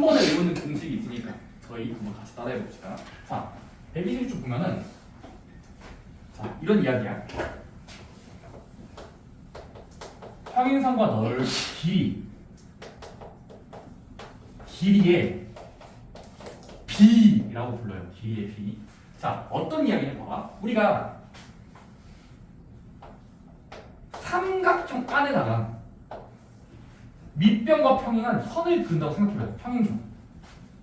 번에 외우는 공식이 있으니까 저희 한번 같이 따라해 봅시다. 자, 120쪽 보면은 자, 이런 이야기야. 평행선과 길이의 B라고 불러요. 길이의 B. 자, 어떤 이야기냐 봐봐. 우리가 삼각형 안에다가 밑변과 평행한 선을 그은다고 생각해봐요. 평행선.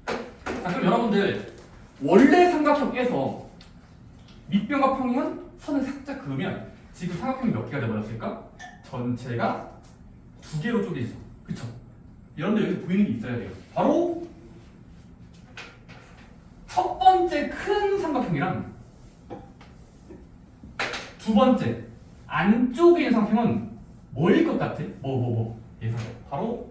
자, 그럼 여러분들 원래 삼각형에서 밑변과 평행한 선을 살짝 그으면 지금 삼각형이 몇 개가 되어버렸을까? 전체가 두 개로 쪼개지죠. 그쵸? 여러분들 여기서 보이는 게 있어야 돼요. 바로 첫 번째 큰 삼각형이랑 두 번째 안쪽에 있는 삼각형은 뭐일 것 같아? 예상. 바로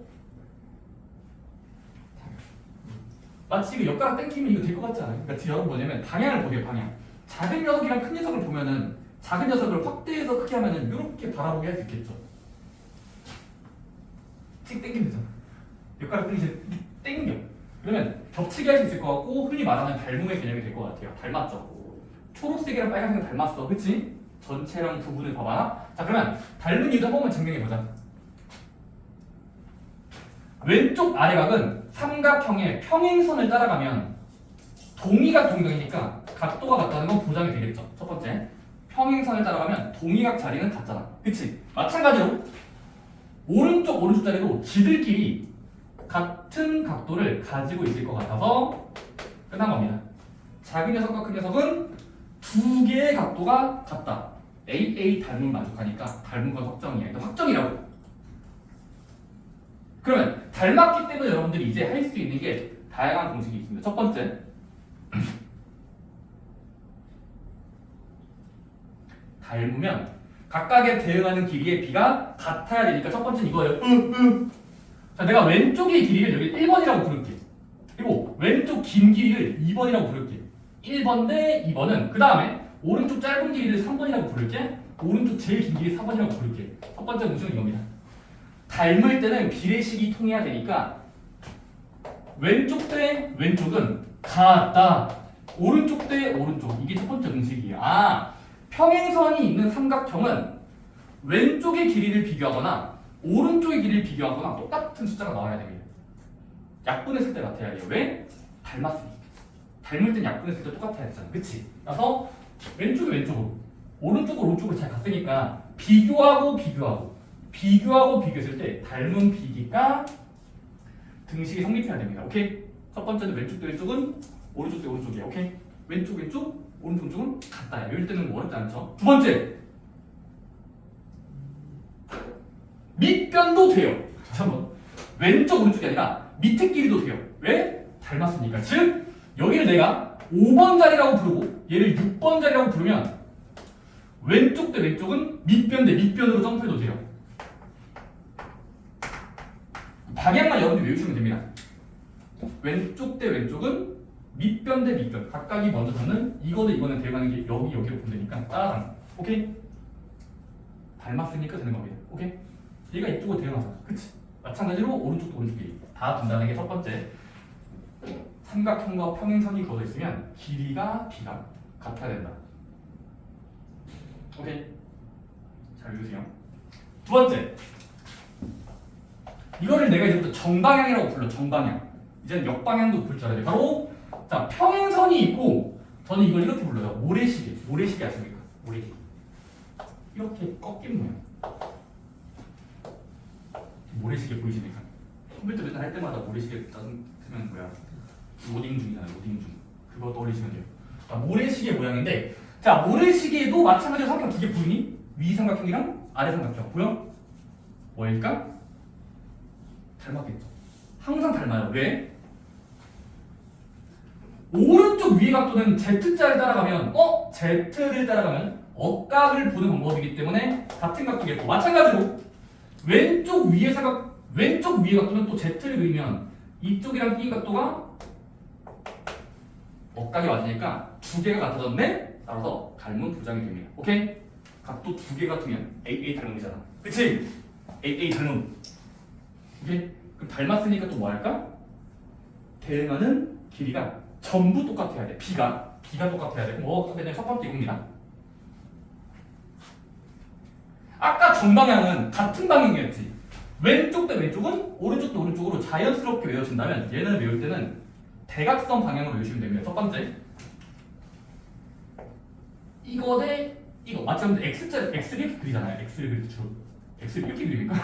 마치 이거 엿가락 땡기면 이거 될 것 같지 않아요? 그러니까 여러분 뭐냐면 방향을 보세요. 방향. 작은 녀석이랑 큰 녀석을 보면은 작은 녀석을 확대해서 크게 하면은 이렇게 바라보게 할 수 있겠죠. 틱 땡기면 되잖아. 엿가락 땡겨. 그러면 겹치게 할 수 있을 것 같고 흔히 말하는 닮음의 개념이 될 것 같아요. 닮았죠. 초록색이랑 빨간색을 닮았어. 그치? 전체랑 부분을 봐봐. 자, 그러면 닮은 이유도 한 번만 증명해보자. 왼쪽 아래각은 삼각형의 평행선을 따라가면 동의각 동경이니까 각도가 같다는 건 보장이 되겠죠. 첫 번째, 평행선을 따라가면 동의각 자리는 같잖아. 그치? 마찬가지로 오른쪽 자리도 지들끼리 같은 각도를 가지고 있을 것 같아서 끝난 겁니다. 작은 녀석과 큰 녀석은 두 개의 각도가 같다. AA 닮음 만족하니까 닮은 건 확정이야. 일단 확정이라고. 그러면 닮았기 때문에 여러분들이 이제 할 수 있는 게 다양한 공식이 있습니다. 첫 번째, 닮으면 각각에 대응하는 길이의 B가 같아야 되니까 첫 번째는 이거예요. 자, 내가 왼쪽의 길이를 여기 1번이라고 부를게. 그리고 왼쪽 긴 길이를 2번이라고 부를게. 1번 대 2번은 그 다음에 오른쪽 짧은 길이를 3번이라고 부를게. 오른쪽 제일 긴 길이 4번이라고 부를게. 첫 번째 공식은 이겁니다. 닮을 때는 비례식이 통해야 되니까 왼쪽 대 왼쪽은 같다. 오른쪽 대 오른쪽. 이게 첫 번째 공식이에요. 아, 평행선이 있는 삼각형은 왼쪽의 길이를 비교하거나 오른쪽의 길이를 비교하거나 똑같은 숫자가 나와야 됩니다. 약분했을 때 같아야 돼요. 왜? 닮았으니까. 닮을 땐 약분했을 때 똑같아야 되잖아. 그치? 그래서 왼쪽이 왼쪽으로 오른쪽으로 잘 갔으니까 비교하고 비교했을 때 닮은 비기가 등식이 성립해야 됩니다. 오케이? 첫 번째는 왼쪽 대 왼쪽은 오른쪽 대 오른쪽이야. 오케이? 왼쪽 오른쪽은 같다. 이럴 때는 뭐 어렵지 않죠? 두 번째, 밑변도 돼요. 다시 한번. 왼쪽 오른쪽이 아니라 밑에 길이도 돼요. 왜? 닮았으니까. 즉 여기를 내가 5번 자리라고 부르고 얘를 6번 자리라고 부르면 왼쪽 대 왼쪽은 밑변 대 밑변으로 점프해도 돼요. 방향만 여러분들이 외우시면 됩니다. 왼쪽 대 왼쪽은 밑변 대 밑변. 각각이 먼저 닿는 이거는 대응하는 게 여기로 보면 되니까 따라당. 오케이? 닮았으니까 되는 겁니다. 오케이? 얘가 이쪽으로 대응하잖아. 그치? 마찬가지로 오른쪽도 오른쪽이 다 된다는 게 첫 번째. 삼각형과 평행선이 그어져 있으면 길이가 B가 같아야 된다. 오케이? 잘 읽으세요. 두 번째, 이거를 내가 이제부터 정방향이라고 불러. 정방향. 이제는 역방향도 볼 줄 알아야 돼. 바로 자, 평행선이 있고 저는 이걸 이렇게 불러요. 모래시계. 모래시계 아십니까? 모래시계. 이렇게 꺾인 모양. 모래시계 보이십니까? 컴퓨터 맨날 할 때마다 모래시계 짜증면 뭐야? 로딩 중이잖아요. 로딩 중. 그거 떠올리시면 돼요. 자, 모래시계 모양인데, 자, 모래시계도 마찬가지로 삼각형 두 개 보이니? 위 삼각형이랑 아래 삼각형 보여? 뭐일까? 닮았겠죠. 항상 닮아요. 왜? 오른쪽 위의 각도는 Z자를 따라가면 Z를 따라가면 억각을 보는 방법이기 때문에 같은 각도겠고, 마찬가지로 왼쪽 위의 각도는 또 Z를 그리면 이쪽이랑 낀 각도가 억각이 맞으니까 두 개가 같아졌네? 따라서 닮은 부장이 됩니다. 오케이? 각도 두 개 같으면 AA 닮음이잖아. 그치? AA 닮음. 오케이? 그럼 닮았으니까 또 뭐 할까? 대응하는 길이가 전부 똑같아야 돼. B가 똑같아야 돼. 뭐 그냥 첫 번째 이겁니다. 아까 정방향은 같은 방향이었지. 왼쪽 대 왼쪽은 오른쪽 대 오른쪽으로 자연스럽게 외워진다면 얘는 외울 때는 대각선 방향으로 외우시면 됩니다. 첫 번째 이거 대 이거 마찬가지로 X자를 X를 이렇게 그리잖아요. X를 그릴 때 주로 X를 이렇게 그립니까?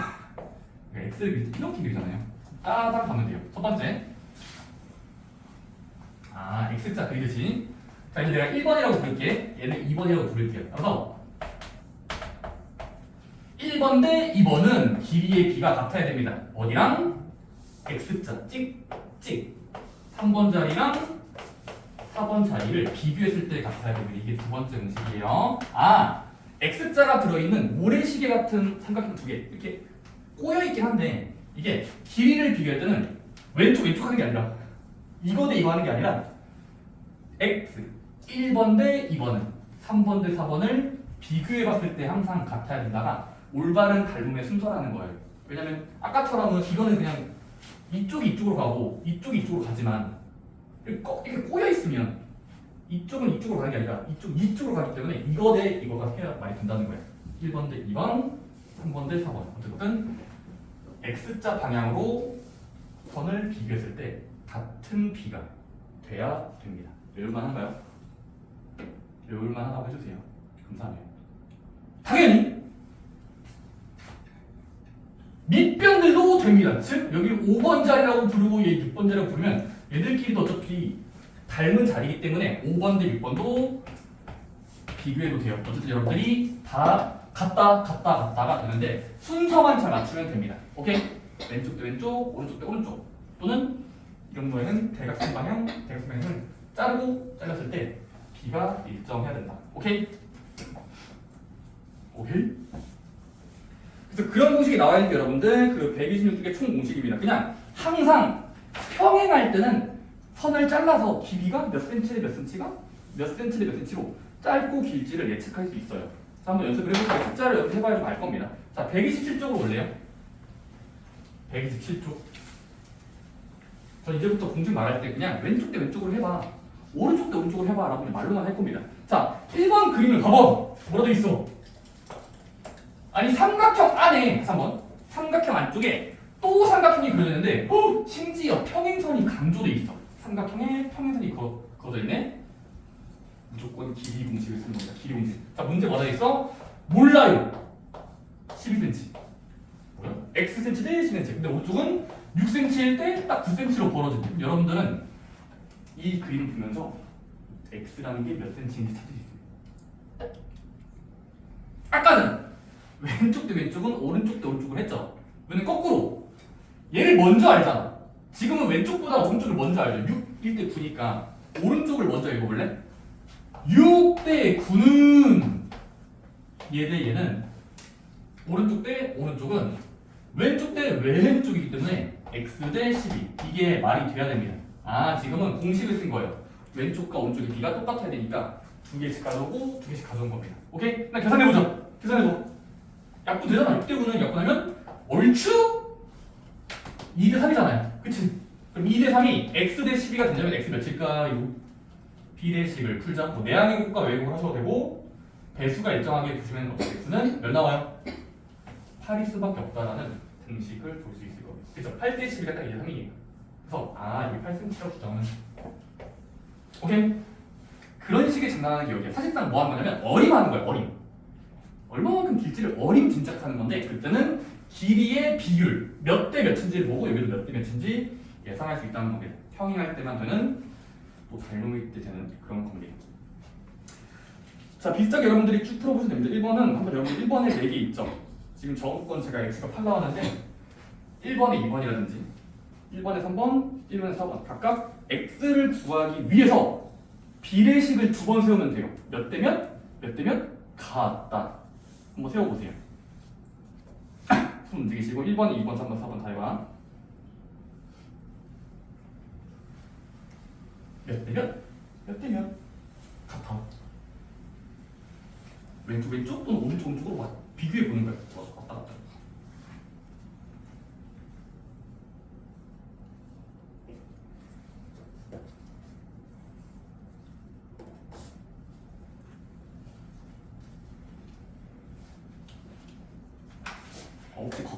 X를 그릴 때 이렇게 그리잖아요. 따당 가면 돼요. 첫 번째 X자 그리듯이. 자 이제 내가 1번이라고 부를게. 얘는 2번이라고 부를게요. 그래서 1번 대 2번은 길이의 B가 같아야 됩니다. 어디랑? X자 찍 3번 자리랑 4번 자리를 비교했을 때 같아야 됩니다. 이게 두 번째 공식이에요. X자가 들어있는 모래시계 같은 삼각형 두 개 이렇게 꼬여있긴 한데 이게 길이를 비교할 때는 왼쪽 하는 게 아니라 이거 대 이거 하는 게 아니라 X 1번 대 2번은 3번 대 4번을 비교해봤을 때 항상 같아야 된다가 올바른 닮음의 순서라는 거예요. 왜냐면 아까처럼은 이거는 그냥 이쪽이 이쪽으로 가고 이쪽이 이쪽으로 가지만 이렇게 꼬여 있으면 이쪽은 이쪽으로 가는 게 아니라 이쪽으로 가기 때문에 이거 대 이거가 해야 말이 된다는 거예요. 1번 대 2번, 3번 대 4번. 어쨌든 X자 방향으로 선을 비교했을 때 같은 B가 돼야 됩니다. 외울만한가요? 외울만하다고 해주세요. 감사합니다. 당연히 밑변들도 됩니다. 즉 여기 5번 자리라고 부르고 얘 6번 자리라고 부르면 얘들끼리도 어차피 닮은 자리이기 때문에 5번 대 6번도 비교해도 돼요. 어쨌든 여러분들이 다 같다가 되는데 순서만 잘 맞추면 됩니다. 오케이? 왼쪽 대 왼쪽, 오른쪽 대 오른쪽 또는 이런 거에는 대각선 방향을 자르고 잘랐을 때 B가 일정해야 된다. 오케이? 그래서 그런 공식이 나와 있는 게 여러분들 그 126개 총 공식입니다. 그냥 항상 평행할 때는 선을 잘라서 길이가 몇 cm 대 몇 cm가 몇 cm 대 몇 cm로 짧고 길지를 예측할 수 있어요. 자, 한번 연습을 해볼게요. 숫자를 연습해봐야 좀 알 겁니다. 자, 127쪽으로 올래요? 127쪽. 저 이제부터 공식 말할 때 그냥 왼쪽 대 왼쪽으로 해봐. 오른쪽 대 오른쪽으로 해봐. 라고 그냥 말로만 할 겁니다. 자, 1번 그림을 봐봐. 뭐라 돼 있어? 아니 삼각형 안에 3번 삼각형 안쪽에 또 삼각형이 그려졌는데 심지어 평행선이 강조돼 있어. 삼각형에 평행선이 그어져 있네. 무조건 길이 공식을 쓰는 겁니다. 길이 공식. 자 문제 뭐라 있어? 몰라요. 12cm. 뭐야? Xcm 대 10cm. 근데 오쪽은 6cm일 때 딱 9cm로 벌어진대. 여러분들은 이 그림을 보면서 X라는 게 몇 cm인지 찾을 수 있어요. 아까는 왼쪽 대 왼쪽은 오른쪽 대 오른쪽을 했죠. 왜냐면 거꾸로 얘를 먼저 알잖아. 지금은 왼쪽보다 오른쪽을 먼저 알죠. 6일 때 9니까 오른쪽을 먼저 읽어볼래? 6 대 9는 얘 대 얘는 오른쪽 대 오른쪽은 왼쪽 대 왼쪽이기 때문에 X 대 12 이게 말이 돼야 됩니다. 지금은 공식을 쓴 거예요. 왼쪽과 오른쪽의 B가 똑같아야 되니까 두 개씩 가져오고 두 개씩 가져온 겁니다. 오케이? 나 계산해보자. 계산해줘. 약분 되잖아. 6대 9는 약분하면 얼추 2 대 3이잖아요. 그치? 그럼 2 대 3이 X 대 12가 되려면 X 몇일까요? B 대 10을 풀자. 뭐 내항의국과 외국을 하셔도 되고 배수가 일정하게 보시면 X는 몇 나와요? 8일 수밖에 없다라는 등식을 볼 수 있을 겁니다. 그쵸? 8 대 12가 딱 2 대 3이니까. 그래서 이게 8cm라고 주장은 오케이? 그런 식의 장난하는 기억이야. 사실상 뭐 하는 거냐면 어림하는 거야. 어림. 얼마만큼 길지를 어림 짐작하는 건데 그때는 길이의 비율 몇 대 몇인지를 보고 여기도 몇 대 몇인지 예상할 수 있다는 겁니다. 평행할 때만 되는 또 닮음일 때 되는 그런 겁니다. 자 비슷하게 여러분들이 쭉 풀어보시면 됩니다. 1번은 한번 여러분들 1번에 4개 있죠. 지금 저번 건 제가 X가 8 나왔는데 1번에 2번이라든지 1번에 3번, 1번에 4번 각각 X를 구하기 위해서 비례식을 2번 세우면 돼요. 몇 대면? 몇 대면? 같다. 한번 세워보세요. 손 움직이시고 1번, 2번, 3번, 4번 다 해봐. 몇 대면? 몇 대면? 같아. 왼쪽 또는 오른쪽으로 비교해 보는 거예요. 왔다 갔다.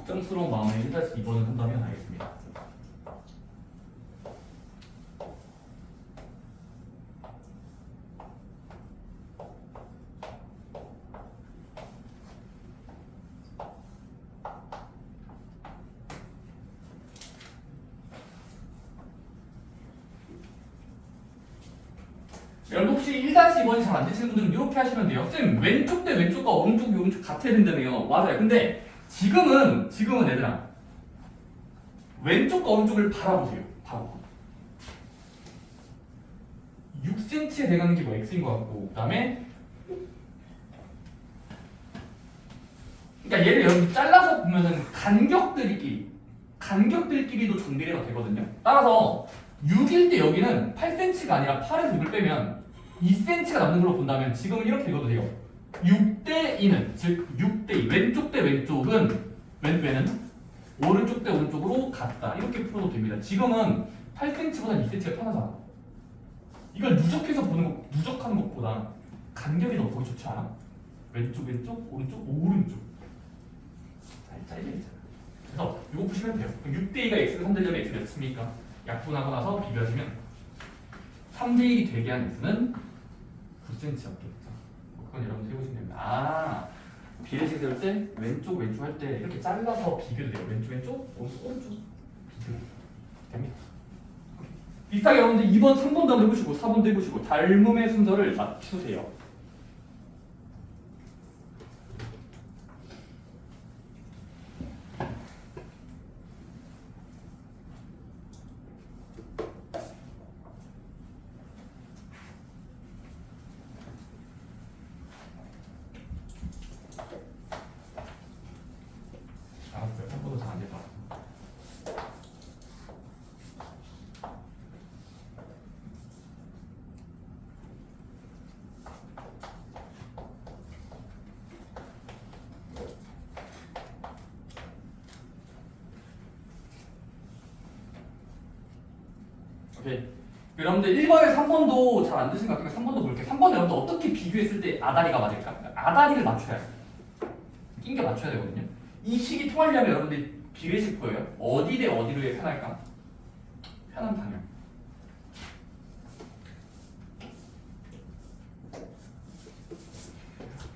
걱정스러운 마음에 1-2번을 한다면 알겠습니다. 여러분 혹시 1-2번이 잘 안 되시는 분들은 이렇게 하시면 돼요. 쌤 왼쪽 대 왼쪽과 오른쪽 대 오른쪽 같아야 된다며요. 맞아요. 근데 지금은 얘들아 왼쪽과 오른쪽을 바라보세요. 바로 6cm에 대가는 게 뭐 x인 것 같고, 그 다음에 그러니까 얘를 여러분 잘라서 보면은 간격들끼리도 정비례가 되거든요. 따라서 6일 때 여기는 8cm가 아니라 8에서 6을 빼면 2cm가 남는 걸로 본다면 지금은 이렇게 되거든요. 6대 2는 즉 6대 2 왼쪽 대 왼쪽은 왼배는 오른쪽 대 오른쪽으로 같다. 이렇게 풀어도 됩니다. 지금은 8cm보다 2cm가 편하잖아. 이걸 누적하는 것보다 간격이 더 보기 좋지 않아? 왼쪽 오른쪽 잘 짜여져 있잖아. 그래서 이거 푸시면 돼요. 6대 2가 x를 3대 1면 x가 몇입니까? 약분하고 나서 비교하시면 3대 1이 되게 한 x는 9cm였겠죠. 그건 여러분 해보시면 됩니다. 비례식 세울 때 왼쪽 할 때 이렇게 잘라서 비교도 돼요. 왼쪽 오른쪽 비교 됩니다. 비슷하게 여러분들 2번 3번도 한번 해보시고 4번도 해보시고 닮음의 순서를 맞추세요. 알았어요. 3번도 잘 안 됐다. 오케이. 여러분들 1번에 3번도 잘 안 되신 것 같으니까 3번도 볼게요. 3번은 여러분들 어떻게 비교했을 때 아다리가 맞을까? 아다리를 맞춰야 돼. 낀게 맞춰야 되거든요. 이 식이 통하려면 여러분들 비례식 보여요? 어디 대 어디로 해 편할까? 편한 방향.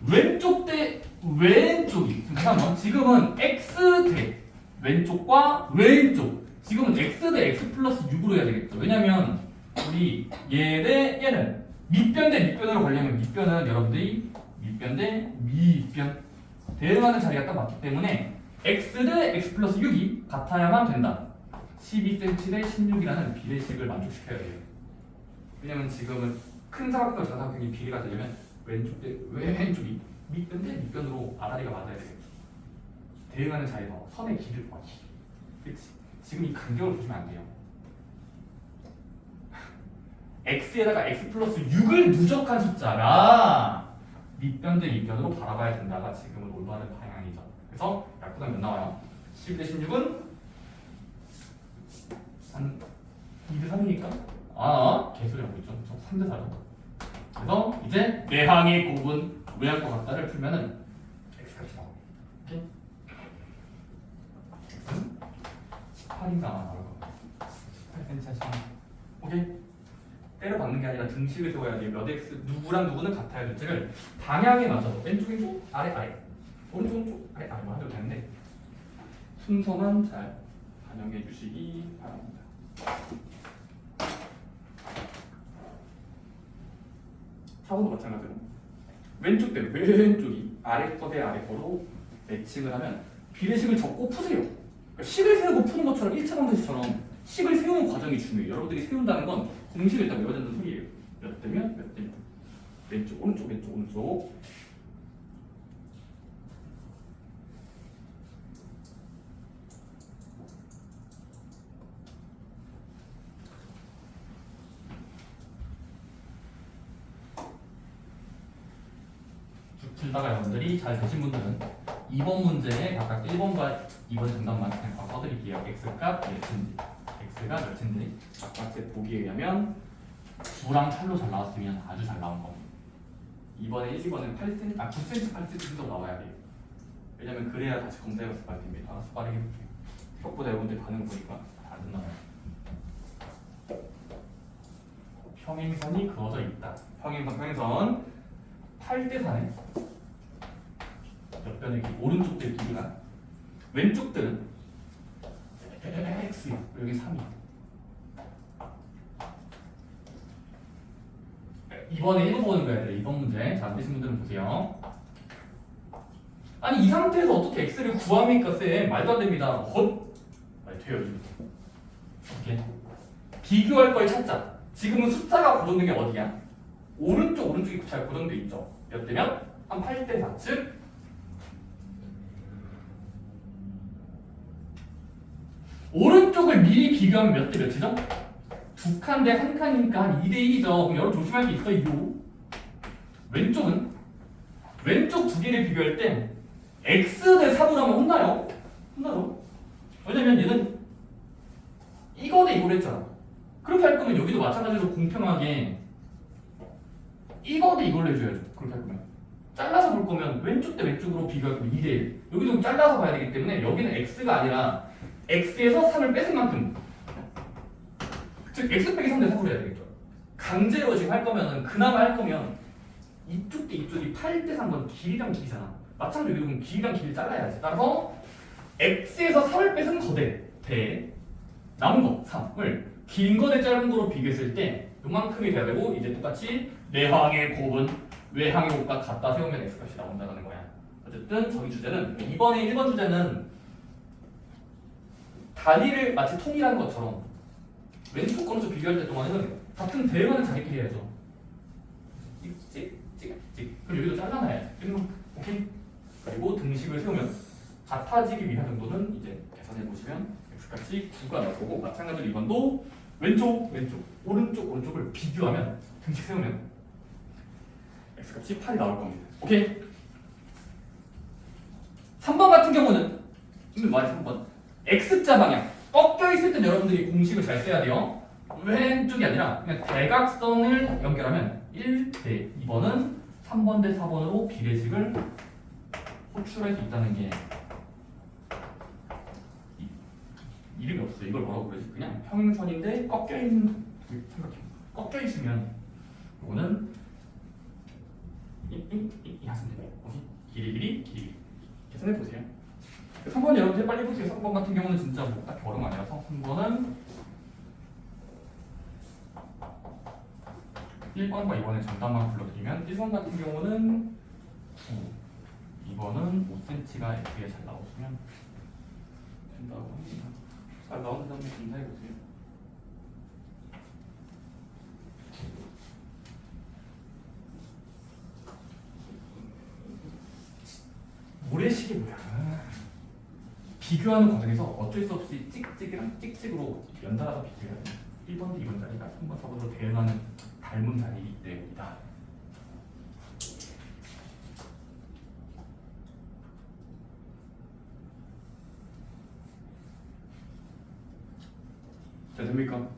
왼쪽 대 왼쪽이. 잠깐만. 지금은 x 대 왼쪽과 왼쪽. 지금은 x 대 x 플러스 6으로 해야 되겠죠. 왜냐면 우리 얘 대 얘는 밑변 대 밑변으로 가려면 밑변은 여러분들이 밑변 대 밑변 대응하는 자리가 딱 맞기 때문에 x 대 x 플러스 6이 같아야만 된다. 12cm 대 16이라는 비례식을 만족시켜야 돼요. 왜냐면 지금은 큰 사각형과 작은 사각형이 비례가 되려면 왼쪽 대 왼쪽이 밑변 대 밑변으로 아다리가 맞아야 되겠죠. 대응하는 자리에서 선의 길을 봐. 그렇지. 지금 이 간격을 보시면 안 돼요. x에다가 x 플러스 6을 누적한 숫자라 밑변 대 밑변으로 바라봐야 된다가 지금은 올바른 방향이죠. 그래서 약분하면 몇 나와요? 12 대 16은 한 2 대 3이니까 개소리 하고 있죠. 3 대 4죠. 그래서 이제 내항의 곱은 외항과 같다를 풀면은 x값이 나옵니다. 오케이? x는 18인가 나올 겁니다. 18cm 하시면 오케이? 때려 박는 게 아니라 등식을 세워야 돼요. 몇 x 누구랑 누구는 같아야 될지를 방향에 맞춰서 왼쪽 아래 오른쪽 아래 뭐 해도 되는데 순서만 잘 반영해 주시기 바랍니다. 사번도 마찬가지로 왼쪽 대 왼쪽이 아래 거 대 아래 거로 매칭을 하면 비례식을 적고 푸세요. 그러니까 식을 세우고 푸는 것처럼 1차 방정식처럼 식을 세우는 과정이 중요해요. 여러분들이 세운다는 건 공식을 일단 외워야 되는 소리예요. 몇 대면 몇 대면 왼쪽 오른쪽 풀다가 여러분들이 잘 되신 분들은 2번 문제에 각각 1번과 2번 정답만 그냥 바꿔드릴게요. x값 몇인지 x가 몇인지 각각 제 보기에 의하면 9랑 8로 잘 나왔으면 아주 잘 나온 겁니다. 2번에 1, 2번은 8cm, 9cm, 8cm 정도 나와야 돼요. 왜냐면 그래야 다시 검사해봤을 거 아닙니다. 알아서 빠르게 볼게요. 생각보다 여러분들 반응을 보니까 안 듣나요? 평행선이 그어져 있다. 평행선 8대 4네. 옆변의 길이, 오른쪽들 길이가 왼쪽들은 x 여기 3이. 이번에 1번 보는 거야. 2번 문제. 자, 안 되신 분들은 보세요. 아니 이 상태에서 어떻게 x를 구합니까 쌤? 말도 안 됩니다. 아니 돼요 지금. 어떻게? 비교할 걸 찾자. 지금은 숫자가 고정된 게 어디야? 오른쪽이 잘 고정돼 있죠. 몇 대면? 한 8대 4. 즉 오른쪽을 미리 비교하면 몇 대 몇이죠? 두 칸 대 한 칸이니까 한 2대 1이죠. 그럼 여러분 조심할 게 있어요. 왼쪽은 왼쪽 두 개를 비교할 때 x 대 3으로 하면 혼나요? 혼나요? 왜냐면 얘는 이거 대 이거를 했잖아. 그렇게 할 거면 여기도 마찬가지로 공평하게 이거 대 이걸로 해줘야죠. 그렇게 할 거면 잘라서 볼 거면 왼쪽 대 왼쪽으로 비교할 거면 2대 1. 여기도 잘라서 봐야 되기 때문에 여기는 x가 아니라 x에서 3을 뺏은 만큼, 즉 x 빼기 3대 3으로 해야 되겠죠. 강제로 지금 할 거면은 그나마 할 거면 이쪽 대 이쪽이 8대 3건 길이랑 길이잖아. 마찬가지로 여기도 길이랑 길이 잘라야지. 따라서 x에서 3을 뺏은 거대 대 남은 거 3을 긴 거대 짧은 거로 비교했을 때 요만큼이 돼야 되고, 이제 똑같이 내항의 곱은 외항의 곱과 같다 세우면 x값이 나온다는 거야. 어쨌든 저희 주제는 이번에 1번 주제는 다리를 마치 통일한 것처럼 왼쪽 거는 비교할 때 동안에는 같은 대응하는 자리끼리 해야죠. 찍찍찍. 그럼 여기도 잘라놔야지. 오케이. 그리고 등식을 세우면 같아지기 위한 정도는 이제 계산해 보시면 x값이 9가 나올 거고, 마찬가지로 이번도 왼쪽 오른쪽을 비교하면 등식 세우면 x값이 8이 나올 겁니다. 오케이. 3번 같은 경우는 이미 말해 3번 x자 방향 꺾여 있을 때 여러분들이 공식을 잘 써야 돼요. 왼쪽이 아니라 그냥 대각선을 연결하면 1대 2번은 3번 대 4번으로 비례식을 호출할 수 있다는 게 이름이 없어요. 이걸 뭐라고 그러지? 그냥 평행선인데 꺾여 있는, 생각해. 꺾여 있으면 이거는 이 하시면 돼요. 길이 계산해 보세요. 3번 여러분들 빨리 보세요. 3번 같은 경우는 진짜 뭐 딱히 어려운 거 아니라서 3번은 1번과 2번의 정답만 불러드리면 1번 같은 경우는 9, 2번은 5cm가 X에 잘 나오시면 된다고 합니다. 잘 나온다면 검사해보세요. 모래시계 뭐야? 비교하는 과정에서 어쩔 수 없이 찍찍이랑 찍찍으로 연달아서 비교해야 돼. 1번 대 2번 자리가 3번, 4번으로 대응하는 닮은 자리이기 때문이다. 자, 됩니까?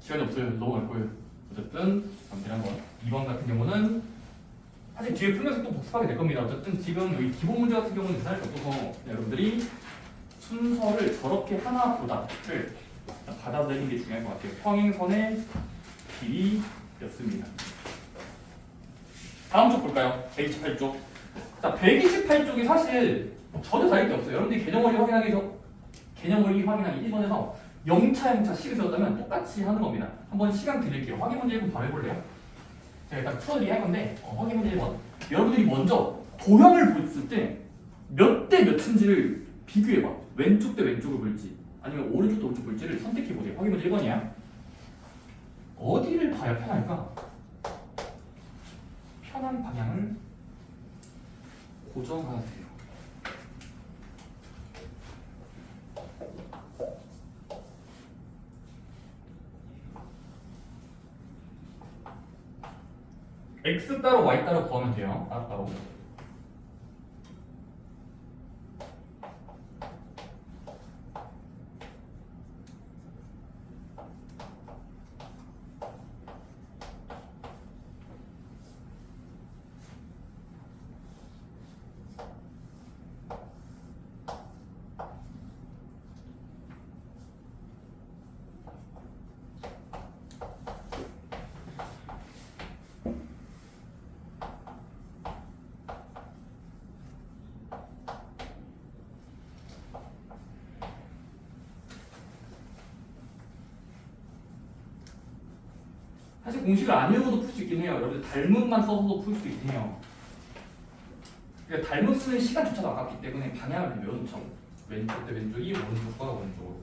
시간이 없어요. 넘어갈 거예요. 어쨌든 다음 한번 2번 같은 경우는 사실 뒤에 풀면서 또 복습하게 될 겁니다. 어쨌든 지금 여기 기본 문제 같은 경우는 대단할 게 없어서 여러분들이 순서를 저렇게 하나보다를 받아들이는 게 중요할 것 같아요. 평행선의 길이였습니다. 다음 쪽 볼까요? 128쪽. 자, 128쪽이 사실 전혀 다를 게 없어요. 여러분들이 개념원리 확인하기 1번에서 0차 식을 세웠다면 똑같이 하는 겁니다. 한번 시간 드릴게요. 확인 문제 1번 바로 해볼래요? 제가 일단 풀어드리기 할 건데, 확인 문제 1번. 여러분들이 먼저 도형을 봤을 때 몇 대 몇인지를 비교해봐. 왼쪽 대 왼쪽을 볼지 아니면 오른쪽 대 오른쪽 볼지를 선택해보세요. 확인 문제 1번이야. 어디를 봐야 편할까? 편한 방향을 고정하세요. X 따로 Y 따로 구하면 돼요. 따로. 사실 공식을 안 외워도 풀 수 있긴 해요. 여러분들 닮음만 써서도 풀 수 있긴 해요. 그러니까 닮음 쓰는 시간조차도 아깝기 때문에 방향을 외워놓죠. 왼쪽 대 왼쪽이 오른쪽과 오른쪽으로.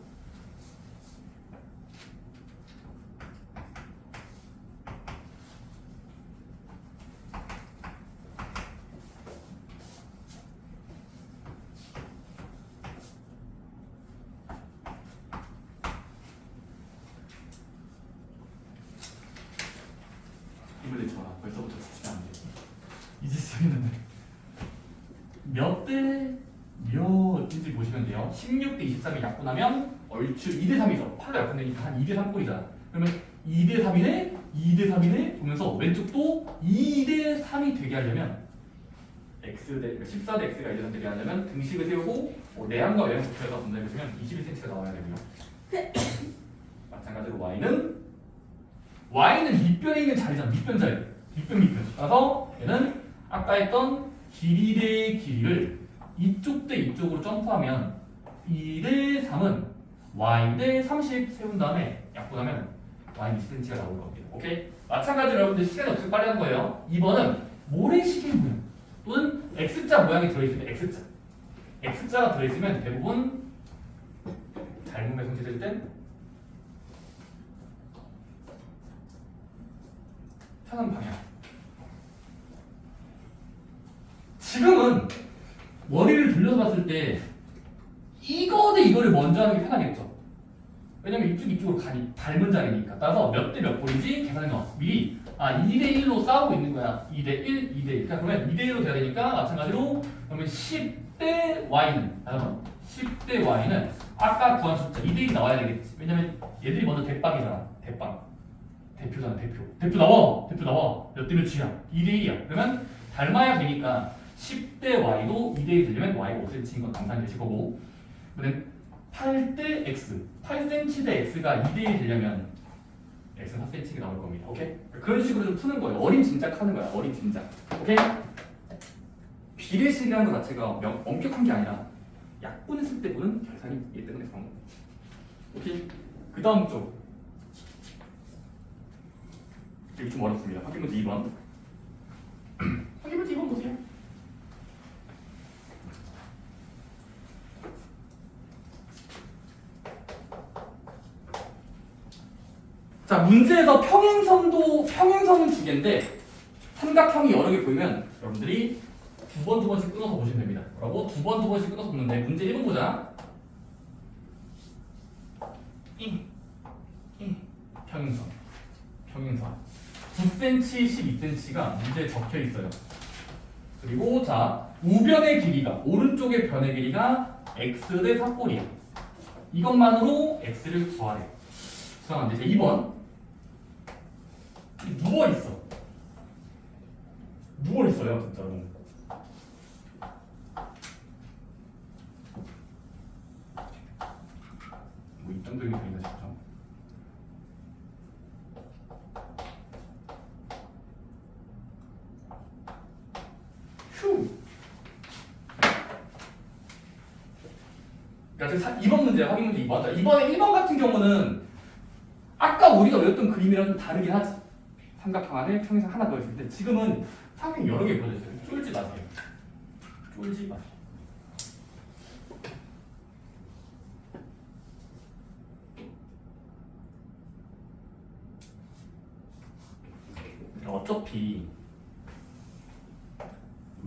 힘을 내줘라. 벌써부터 지치면 안 돼. 이제 쓰이는데 몇 대 몇인지 보시면 돼요. 16 대 23이 약분하면 얼추 2대 3이죠. 8로 약분되니까 한 2대 3꼴이잖아. 그러면 2대 3이네, 2대 3이네 보면서 왼쪽도 2대 3이 되게 하려면 x 대 14 대 x가 2대 3 되게 하려면 등식을 세우고 내항과 외항 부표에서 분자를 보시면 21cm가 나와야 되고요. 마찬가지로 y는 밑변에 있는 자리잖아. 밑변 자리. 밑변. 따라서 얘는 아까 했던 길이 대 길이를 이쪽 대 이쪽으로 점프하면 2대 3은 y 대 30 세운 다음에 약분하면 y 20cm가 나올 겁니다. 오케이? 마찬가지로 여러분들 시간이 없으면 빨리 하는 거예요. 2번은 모래시계 모양 또는 x자 모양이 들어있으면 x자가 들어있으면 대부분 닮음에 성취될 땐 편한 방향. 지금은 머리를 돌려서 봤을 때 이거 대 이거를 먼저 하는 게 편하겠죠. 왜냐면 이쪽으로 가니 닮은 자리니까. 따라서 몇 대 몇 꼴이지 계산해 놔. 미리 2대 1로 싸우고 있는 거야. 2대 1, 2대 1. 그러면 2대 1로 돼야 되니까 마찬가지로 그러면 10대 y는 10대 y는 아까 구한 숫자 2대 1이 나와야 되겠지. 왜냐면 얘들이 먼저 대빵이잖아. 대표잖아. 대표 나와. 몇 대 몇이야? 2대 1이야. 그러면 닮아야 되니까 10대 y도 2대 1 되려면 y가 5cm인 건 당연히 되실 거고, 그다음에 8대 x, 8cm 대 x가 2대 1 되려면 x는 4cm가 나올 겁니다. 오케이? 그런 식으로 좀 푸는 거예요. 어림 짐작하는 거야. 어림 짐작. 오케이? 비례식이라는 것 자체가 엄격한 게 아니라 약분했을 때 보는 결산이기 때문에 그런 겁니다. 오케이? 그 다음 쪽. 이거 좀 어렵습니다. 확인문제 2번. 확인문제 2번 보세요. 자, 문제에서 평행선은 두 개인데 삼각형이 여러 개 보이면 여러분들이 두 번씩 끊어서 보시면 됩니다. 그리고 두 번씩 끊어서 보는데 문제 1번 보자. 평행선 9cm, 12cm가 문제에 적혀 있어요. 그리고 자, 우변의 길이가, 오른쪽의 변의 길이가 x 대 4꼴이에요. 이것만으로 x를 구하래. 수상한데 제 2번 누워있어요 진짜로. 뭐 입장적인 그림이다 싶죠. 그러니까 2번 문제야. 확인 문제 2번. 자, 이번에 1번 같은 경우는 아까 우리가 외웠던 그림이랑 좀 다르긴 하지. 삼각형 안에 평행선 하나 더 있을 텐데 지금은 삼각형 여러 개 보여져 있어요. 쫄지 마세요. 어차피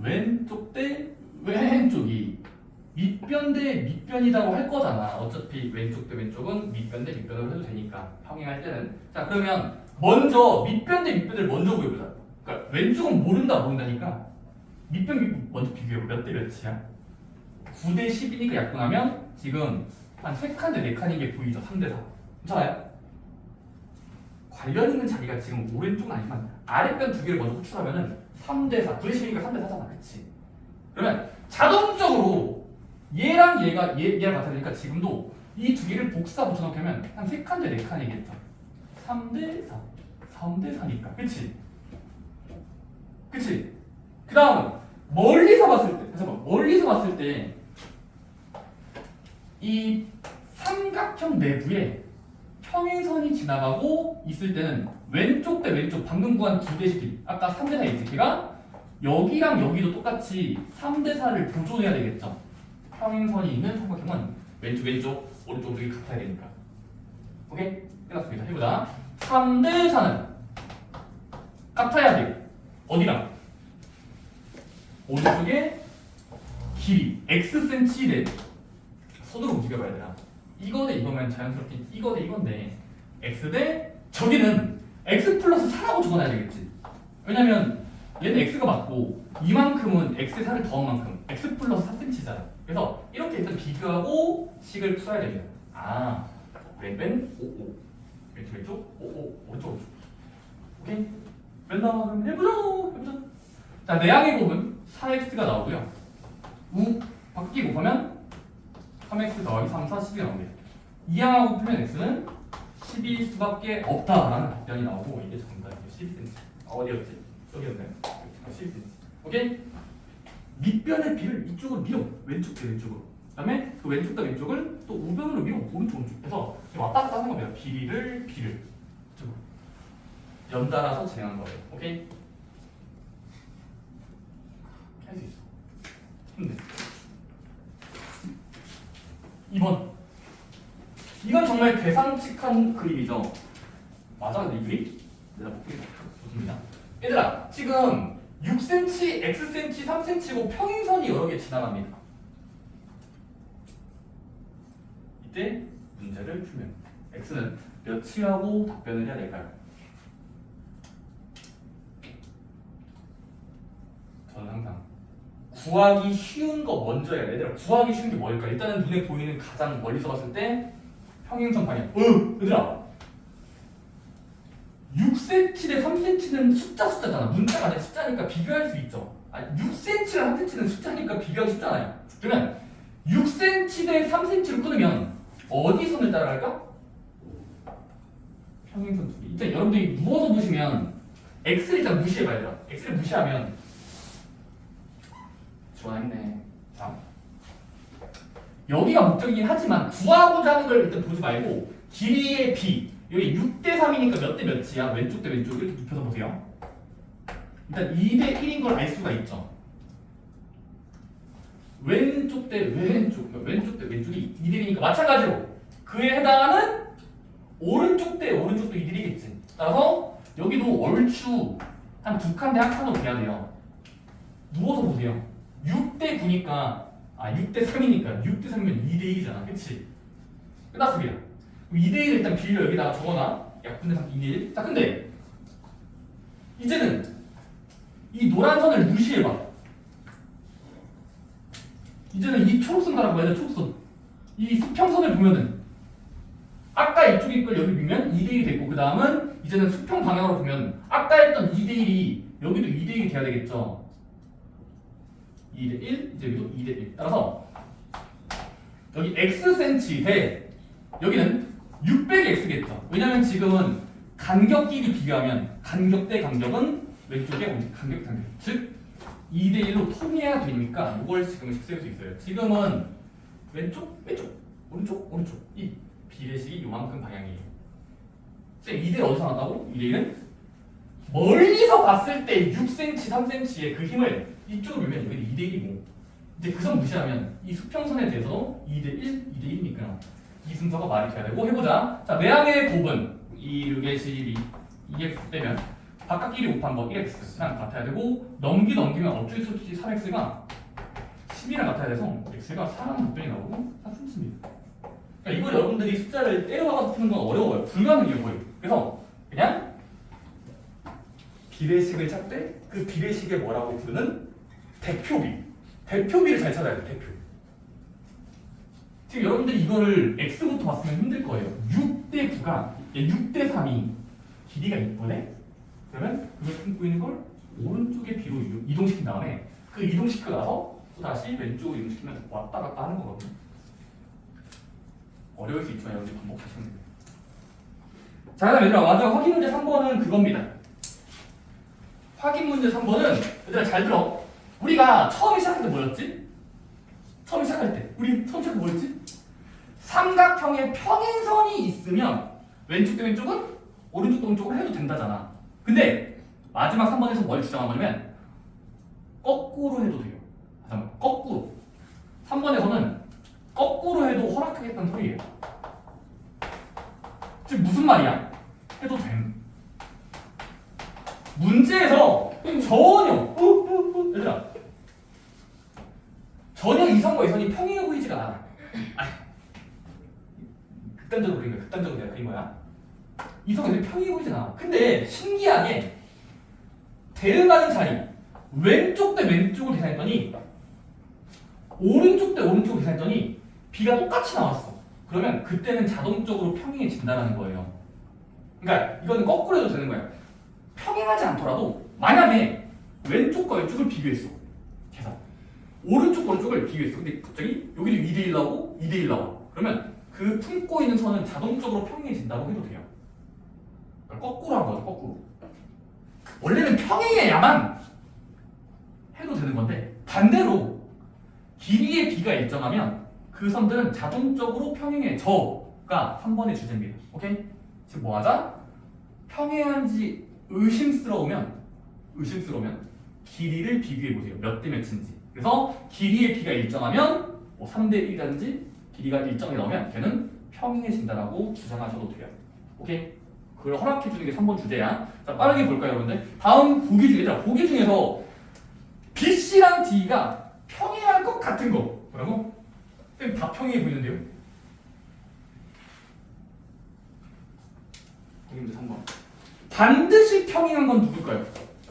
왼쪽 대 왼쪽이 밑변 대 밑변이라고 할 거잖아. 어차피 왼쪽 대 왼쪽은 밑변 대 밑변으로 해도 되니까 평행할 때는. 자, 그러면 먼저 밑변 대 밑변을 먼저 구해보자. 그러니까 왼쪽은 모른다니까 밑변 먼저 비교해봐. 몇 대 몇이야? 9대 10이니까 약분하면 지금 한 3칸 대 4칸인 게 보이죠? 3대 4. 괜찮아요? 관련 있는 자리가 지금 오른쪽은 아니지만 아랫변 두 개를 먼저 호출하면은 3대 4. 9대 10이니까 3대 4잖아. 그치? 그러면 자동적으로 얘랑 얘랑 같아지니까 지금도 이 두 개를 복사 붙여놓게 하면 한 3칸 대 4칸이겠죠. 3대 4. 3대 4니까. 그치? 그 다음은 멀리서 봤을 때 이 삼각형 내부에 평행선이 지나가고 있을 때는 왼쪽 대 왼쪽 방금 구한 2대 식 아까 3대 4 있지? 걔가 여기랑 여기도 똑같이 3대 4를 보존해야 되겠죠. 평행선이 있는 삼각형은 왼쪽 오른쪽 여기 같아야 되니까. 오케이? 끝났습니다. 해보자. 3대 4는 같아야 돼. 어디랑? 오른쪽에 길이 xcm 대 손으로 움직여봐야 되나? 이거 대 이거면 자연스럽게 이거 대 이건데 x 대 저기는 x 플러스 4라고 적어놔야 되겠지. 왜냐면 얘는 x가 맞고 이만큼은 x의 4를 더한 만큼 x 플러스 4cm잖아. 그래서 이렇게 일단 비교하고 식을 풀어야 됩니다. 아, 왼 55 왼쪽 55 오른쪽 오케이? 맨날 그럼 해보자. 자, 내항의 곱은 4x가 나오고요. 우 바뀌기 곱하면 3x 더하기 3, 4, 10이 나옵니다. 이항하고 풀면 x는 10일 수밖에 없다라는 답변이 나오고 이게 정답이에요. 12cm. 어디였지? 여기였나요? 12cm. 오케이? 밑변의 비를 이쪽으로 밀어. 왼쪽 대 왼쪽으로. 그 다음에 그 왼쪽 대 왼쪽을 또 우변으로 밀어. 오른쪽. 그래서 왔다 갔다 하는 겁니다. 비를 이쪽으로 연달아서 진행한 거예요. 오케이? 할 수 있어. 근데 2번. 이건 정말 계산칙한 그림이죠. 맞아, 근데 이 그림? 내가 못 그리겠다. 좋습니다. 얘들아, 지금 6cm, xcm, 3cm고 평행선이 여러 개 지나갑니다. 이때 문제를 풀면 x는 몇이라고 답변을 해야 될까요? 저는 항상 구하기 쉬운 거 먼저 해야 돼. 얘들아, 구하기 쉬운 게 뭘까? 일단은 눈에 보이는 가장 멀리서 봤을 때 평행선 방향. 얘들아, 6cm 대 3cm는 숫자잖아. 문자가 아니라 숫자니까 비교할 수 있죠. 6cm랑 3cm는 숫자니까 비교하기 쉽잖아요. 그러면 6cm 대 3cm를 끊으면 어디 선을 따라갈까? 평행선 두 개. 일단 여러분들이 누워서 보시면 x를 일단 무시해봐야 돼요. x를 무시하면 좋아했네. 자, 여기가 목적이긴 하지만 구하고자 하는 걸 일단 보지 말고 길이의 b 여기 6대 3이니까 몇 대 몇이야? 왼쪽 대 왼쪽 이렇게 눕혀서 보세요. 일단 2대 1인 걸 알 수가 있죠. 왼쪽 대 왼쪽이 2대 1이니까 마찬가지로 그에 해당하는 오른쪽 대 오른쪽도 2대 1이겠지. 따라서 여기도 얼추 한 두 칸 대 한 칸으로 돼야 돼요. 누워서 보세요. 6대 9니까 6대 3이니까 6대 3이면 2대 1이잖아. 그치? 끝났습니다. 2대 1을 일단 빌려 여기다가 적어놔. 약분의 3 2대 1. 자, 근데 이제는 이 노란 선을 무시해봐. 이제는 이 초록선 가라고 해야 돼. 초록선. 이 수평선을 보면은 아까 이쪽에 걸 여기 밀면 2대 1이 됐고 그 다음은 이제는 수평 방향으로 보면 아까 했던 2대 1이 여기도 2대 1이 돼야 되겠죠. 2대 1, 이제 여기도 2대 1. 따라서 여기 xcm 대 여기는 600x겠죠. 왜냐면 지금은 간격끼리 비교하면 간격 대 간격은 왼쪽에 간격. 즉 2대 1로 통해야 되니까 이걸 지금 세울 수 있어요. 지금은 왼쪽, 오른쪽 이 비례식이 요만큼 방향이에요. 2대 1 어디서 나왔다고? 2대 1은 멀리서 봤을 때 6cm, 3cm의 그 힘을 이쪽으로 밀면 여기 2대 1이고 이제 그 선 무시하면 이 수평선에 대해서 2대 1, 2대 1이니까 이 순서가 말이 돼야 되고 해보자. 자, 내항의 곱은 2, 6의 12, 2x 빼면 바깥끼리 곱한 거 1x랑 같아야 되고 넘기면 어쩔 수 없이 3x가 10이랑 같아야 돼서 x가 4라는 답변이 나오고 4cm입니다. 그러니까 이걸 여러분들이 숫자를 때려박아서 푸는 건 어려워요. 불가능해요 거의. 그래서 그냥 비례식을 찾되 그 비례식에 뭐라고 부르는 대표비를 잘 찾아야 돼. 대표. 지금 여러분들이 이거를 x부터 봤으면 힘들 거예요. 6대 9가 6대 3이 길이가 이쁘네? 그러면 그걸 품고 있는 걸 오른쪽에 B로 이동시킨 다음에 그 이동시키고 나서 또 다시 왼쪽으로 이동시키면 왔다 갔다 하는 거거든요. 어려울 수 있지만 여러분들 반복하시면 돼요. 자, 그다음 얘들아 마지막 확인 문제 3번은 그겁니다. 확인 문제 3번은 얘들아 잘 들어. 우리가 처음에 시작할 때 뭐였지? 처음 시작할 때 뭐였지? 삼각형에 평행선이 있으면 왼쪽 대 왼쪽은 오른쪽 대 오른쪽으로 해도 된다잖아. 근데 마지막 3번에서 뭘 주장한 거냐면 거꾸로 해도 돼요. 잠깐만, 거꾸로. 3번에서는 거꾸로 해도 허락하겠다는 소리예요. 지금 무슨 말이야? 해도 됨. 문제에서 전혀 얘들아 전혀 이성과 이성이 평행해 보이지가 않아. 아니, 극단적으로 그린 거야. 극단적으로 내가 그린 거야. 이성과 이성이 평행해 보이지 않아. 근데 신기하게 대응하는 자리 왼쪽 대 왼쪽을 계산했더니 오른쪽 대 오른쪽을 계산했더니 B가 똑같이 나왔어. 그러면 그때는 자동적으로 평행해진다는 거예요. 그러니까 이거는 거꾸로 해도 되는 거야. 평행하지 않더라도 만약에 왼쪽과 왼쪽을 비교했어. 계산. 오른쪽과 오른쪽을 비교했어. 근데 갑자기 여기도 2대1 나오고 2대1 나와. 그러면 그 품고 있는 선은 자동적으로 평행해진다고 해도 돼요. 그러니까 거꾸로 한 거죠. 거꾸로. 원래는 평행해야만 해도 되는 건데 반대로 길이의 B가 일정하면 그 선들은 자동적으로 평행해져가 3번의 주제입니다. 오케이? 지금 뭐 하자? 평행한지 의심스러우면 길이를 비교해 보세요. 몇 대 몇인지. 그래서 길이의 B가 일정하면 뭐 3대 1이라든지 길이가 일정에 나오면 걔는 평행해진다라고 주장하셔도 돼요. 오케이? 그걸 허락해 주는 게 3번 주제야. 자, 빠르게 볼까요, 여러분들? 다음 보기 중에서 BC랑 D가 평행할 것 같은 거. 뭐라고? 쌤 다 평행해 보이는데요? 보기 문제 3번. 반드시 평행한 건 누굴까요?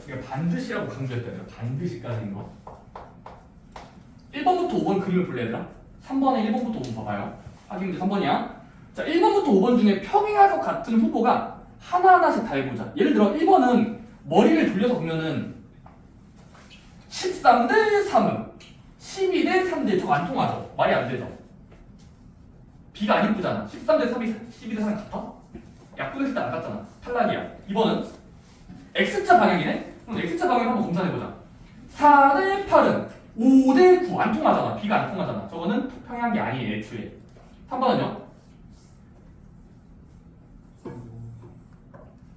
그러니까 반드시라고 강조했잖아요. 반드시까지인 거. 1번부터 5번 그림을 볼래 얘들아? 3번에 1번부터 5번 봐봐요. 확인 문제 3번이야. 자, 1번부터 5번 중에 평행할 것 같은 후보가 하나하나씩 다 해보자. 예를 들어 1번은 머리를 돌려서 보면은 13대 3은 12대 3대 저거 안 통하죠? 말이 안 되죠? B가 안 이쁘잖아. 13대 3이 12대 3이 같아? 약분했을 때 안 같잖아. 탈락이야. 2번은 X자 방향이네? 그럼 X자 방향 한번 검사해보자. 4대 8은 5대 9 안 통하잖아. B가 안 통하잖아. 저거는 평행한 게 아니에요. 애초에. 3번은요?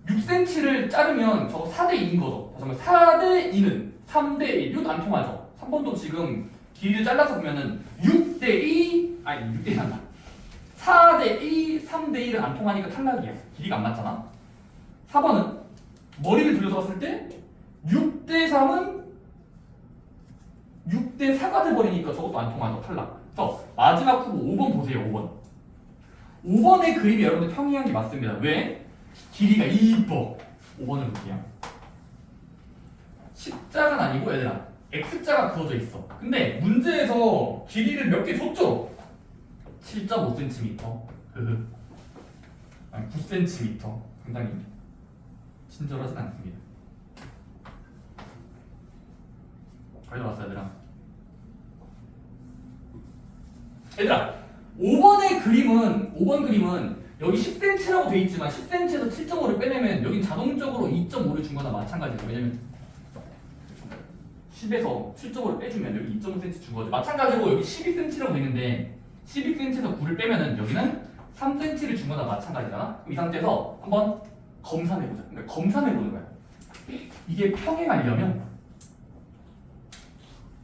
6cm를 자르면 저거 4대 2인 거죠. 다시 한번 4대 2는 3대 1. 이것도 안 통하죠. 3번도 지금 길이를 잘라서 보면은 6대 2, 아니 6대 2 한다. 4대 2, 3대 1은 안 통하니까 탈락이야. 길이가 안 맞잖아. 4번은 머리를 돌려서 봤을 때 6대 3은 6대 4가 돼버리니까 저것도 안 통하죠. 탈락. 그래서 마지막 후보 5번 보세요. 5번. 5번의 그림이 여러분들 평행한 게 맞습니다. 왜? 길이가 이뻐. 5번을 볼게요. 십자가는 아니고 얘들아 X자가 그어져 있어. 근데 문제에서 길이를 몇 개 줬죠? 7.5cm. 아니 9cm. 상당히 친절하진 않습니다. 거의 다 왔어 얘들아. 얘들아 5번 그림은 여기 10cm라고 돼 있지만 10cm에서 7.5를 빼내면 여긴 자동적으로 2.5를 준 거나 마찬가지죠. 왜냐면 10에서 7.5를 빼주면 여기 2.5cm 준 거죠. 마찬가지로 여기 12cm라고 돼 있는데 12cm에서 9를 빼면은 여기는 3cm를 준 거나 마찬가지잖아. 그럼 이 상태에서 한번 검산해보자. 그러니까 검산해보는 거야. 이게 평행하려면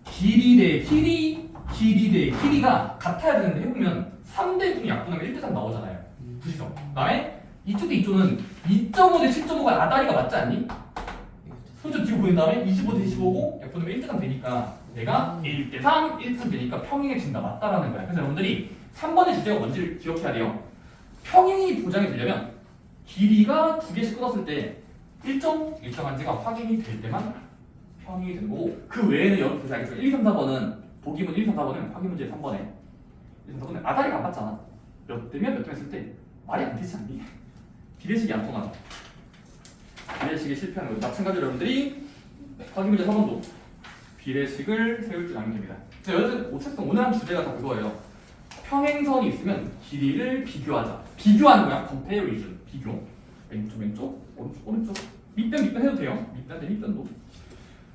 길이 대 길이가 같아야 되는데 해보면 3대 9는 약분하면 1대 3 나오잖아요. 부시죠. 그다음에 이쪽 대 이쪽은 2.5 대 7.5가 아다리가 맞지 않니? 손좀 뒤로 보낸 다음에 25 대 25고 약분하면 1대 3 되니까 내가 1대 3, 1대 3 되니까 평행해진다. 맞다라는 거야. 그래서 여러분들이 3번의 주제가 뭔지를 기억해야 돼요. 평행이 보장이 되려면 길이가 두 개씩 끊었을 때 일정한지가 확인이 될 때만 평행이 되는 거고 그 외에는 여러분 알겠죠? 1, 2, 3, 4번은 보기문 1, 2, 3, 4번은 확인 문제 3번에 1, 2, 3, 4번은 아다리가 안 맞잖아. 몇 대면 몇 대 했을 때 말이 안 되지 않니? 비례식이 안 통하죠. 비례식에 실패하는 거죠. 마찬가지로 여러분들이 확인 문제 4번도 비례식을 세울 줄 알면 됩니다. 여러분 어쨌든 오늘 한 주제가 다 그거예요. 평행선이 있으면 길이를 비교하자. 비교하는 거야. comparison. 비교. 왼쪽, 오른쪽. 밑변 해도 돼요. 밑변 대 밑변도.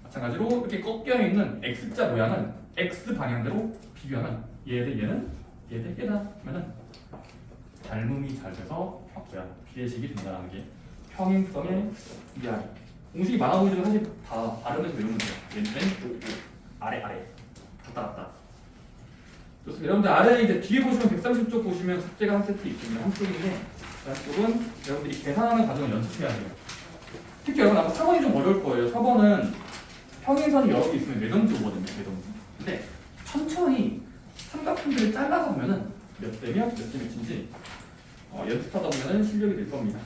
마찬가지로 이렇게 꺾여 있는 X자 모양은 X 방향대로 비교하면 얘 대 얘는 얘 대 얘다 하면은 닮음이 잘 돼서 비례식이 된다는 게 평행성의 이야기. 공식이 많아 보이지만 사실 다 발음해서 외우면 돼요. 왼, 아래, 갔다 갔다. 좋습니다. 여러분들 아래 이제 뒤에 보시면 130쪽 보시면 숙제가 한 세트 있습니다. 한쪽인데 양쪽은 여러분들이 계산하는 과정을 연습해야 돼요. 특히 여러분 아마 4번이 좀 어려울 거예요. 4번은 평행선이 여러 개 있으면 매점지 오거든요. 매점지. 근데 천천히 삼각형들을 잘라서 보면은 몇 대면 몇 대 몇인지 연습하다 보면은 실력이 될 겁니다.